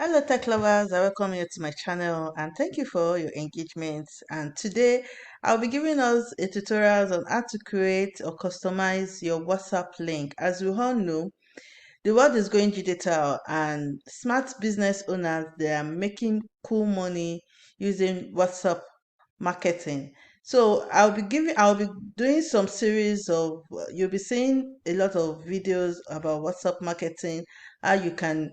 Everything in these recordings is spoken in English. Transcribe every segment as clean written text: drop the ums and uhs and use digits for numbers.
Hello tech lovers, I welcome you to my channel and thank you for your engagement. And today I'll be giving us a tutorial on how to create or customize your WhatsApp link. As we all know, the world is going digital and smart business owners, they are making cool money using WhatsApp marketing. So I'll be doing some series of you'll be seeing a lot of videos about WhatsApp marketing, how you can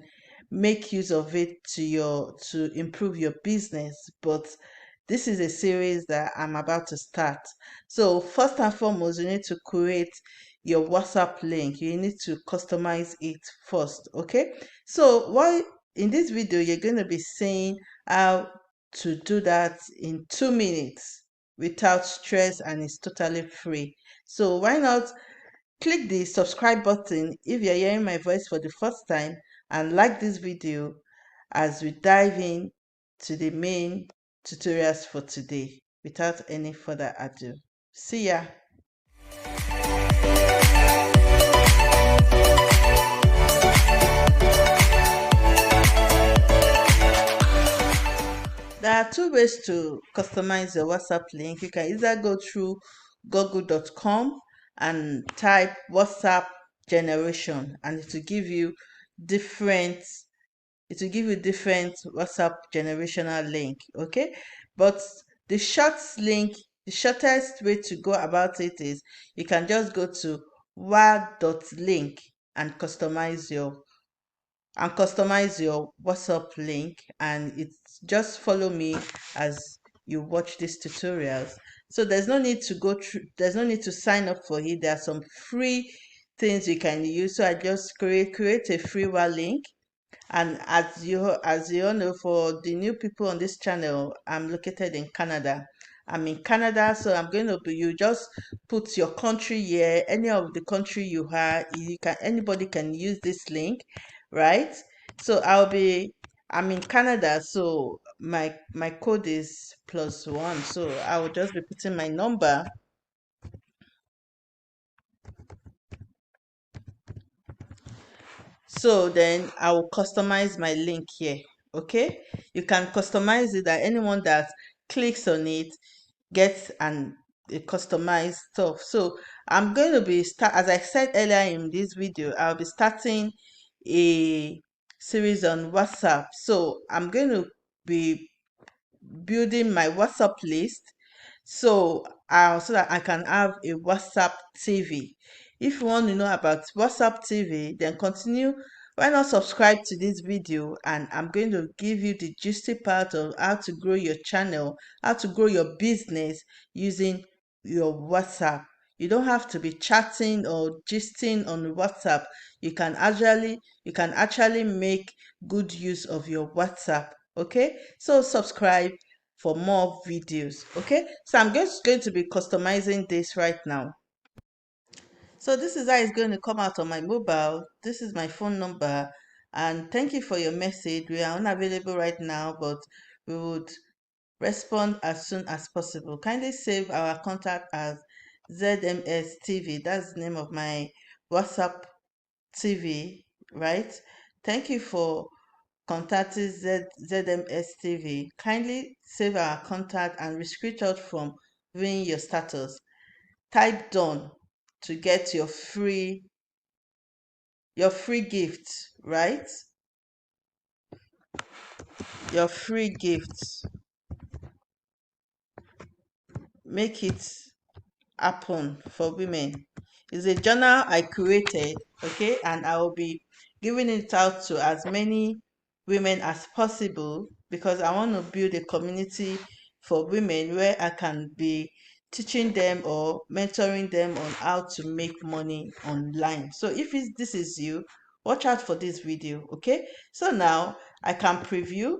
make use of it to improve your business. But this is a series that I'm about to start. So first and foremost, you need to create your WhatsApp link. You need to customize it first. Okay. So what in this video you're going to be seeing how to do that in 2 minutes without stress, and it's totally free. So why not click the subscribe button if you're hearing my voice for the first time, and like this video as we dive in to the main tutorials for today. Without any further ado, see ya. There are two ways to customize your WhatsApp link. You can either go through google.com and type WhatsApp generation, and different it will give you different WhatsApp generational link. Okay, but the the shortest way to go about it is you can just go to wa.link and customize your WhatsApp link, and it's just follow me as you watch these tutorials. So there's no need to sign up for it. There are some free things you can use. So I just create a free link. And as you all know, for the new people on this channel, I'm located in Canada. I'm in Canada, so you just put your country here, any of the country you are, anybody can use this link, right? So I'm in Canada, so my code is +1. So I will just be putting my number. So then I will customize my link here. Okay, you can customize it that anyone that clicks on it gets a customized stuff. So I'm going to be as I said earlier in this video, I'll be starting a series on WhatsApp. So I'm going to be building my WhatsApp list, so that I can have a WhatsApp TV. If you want to know about WhatsApp TV, then continue. Why not subscribe to this video, and I'm going to give you the juicy part of how to grow your channel, how to grow your business using your WhatsApp. You don't have to be chatting or gisting on WhatsApp. You can actually make good use of your WhatsApp. Okay, so subscribe for more videos. Okay, so I'm just going to be customizing this right now. So this is how it's going to come out on my mobile. This is my phone number, and thank you for your message. We are unavailable right now, but we would respond as soon as possible. Kindly save our contact as ZMS TV. That's the name of my WhatsApp TV, right? Thank you for contacting ZMS TV. Kindly save our contact and restrict out from viewing your status. Type done to get your free gift, right? Your free gift. Make it happen for women. It's a journal I created, okay, and I will be giving it out to as many women as possible because I want to build a community for women where I can be teaching them or mentoring them on how to make money online. So if this is you, watch out for this video. Okay, so now I can preview.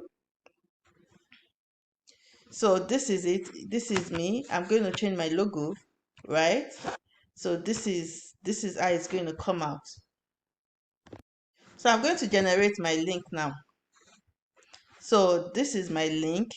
So this is it. This is me. I'm going to change my logo, right? So this is how it's going to come out. So I'm going to generate my link now. So this is my link.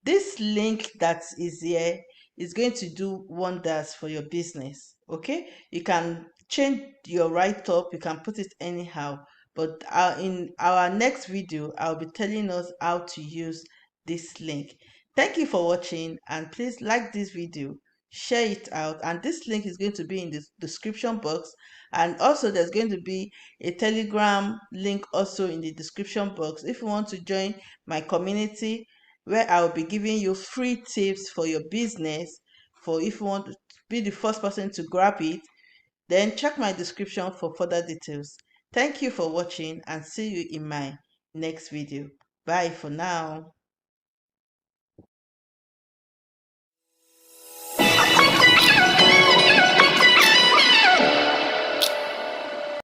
This link that is here is going to do wonders for your business. Okay, you can change your write-up, you can put it anyhow, But in our next video, I'll be telling us how to use this link. Thank you for watching, and please like this video, share it out, and this link is going to be in the description box, and also there's going to be a Telegram link also in the description box if you want to join my community, where I'll be giving you free tips for your business. For if you want to be the first person to grab it, then check my description for further details. Thank you for watching, and see you in my next video. Bye for now.